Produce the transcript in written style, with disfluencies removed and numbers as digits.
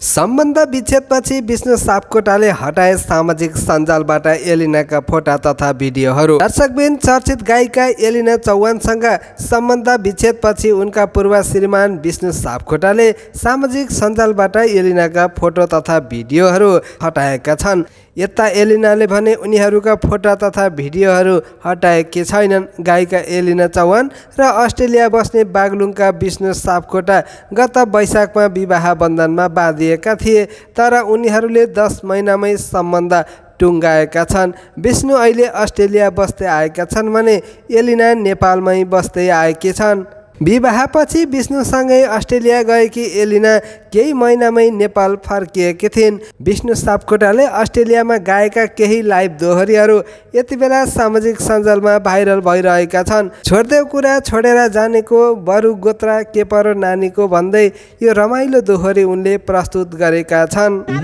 सम्बन्ध विच्छेदपछि विष्णु सापकोटाले हटाए सामाजिक सञ्जालबाट एलिनाका फोटा तथा भिडियोहरू। दर्शकबिन चर्चित गायिका एलिना चौहानसँग सम्बन्ध विच्छेदपछि उनका पूर्व श्रीमान विष्णु सापकोटाले सामाजिक सञ्जालबाट एलिनाका फोटो तथा भिडियोहरू हटाएका छन्। यता एलिनाले भने उनीहरूका फोटा तथा भिडियोहरू हटाएकी छैनन्। गायिका एलिना चौहान र अस्ट्रेलिया बस्ने बागलुङका विष्णु सापकोटा गत वैशाखमा विवाह बन्धनमा बाँधिएका थिए, तर उनीहरूले 10 महिनामै सम्बन्ध टुङ्गाएका छन्। विष्णु अहिले अस्ट्रेलिया बस्दै आएका छन् भने एलिना नेपालमै बस्दै आएकी छन्। विवाहपछि विष्णुसँगै अस्ट्रेलिया गएकी एलिना केही महिनामै नेपाल फर्किएकी थिइन्। विष्णु सापकोटाले अस्ट्रेलियामा गाएका केही लाइभ दोहोरीहरू यति बेला सामाजिक सञ्जालमा भाइरल भइरहेका छन्। छोड्देऊ कुरा छोडेर जानेको बरु गोत्रा के परो नानीको भन्दै यो रमाइलो दोहोरी उनले प्रस्तुत गरेका छन्।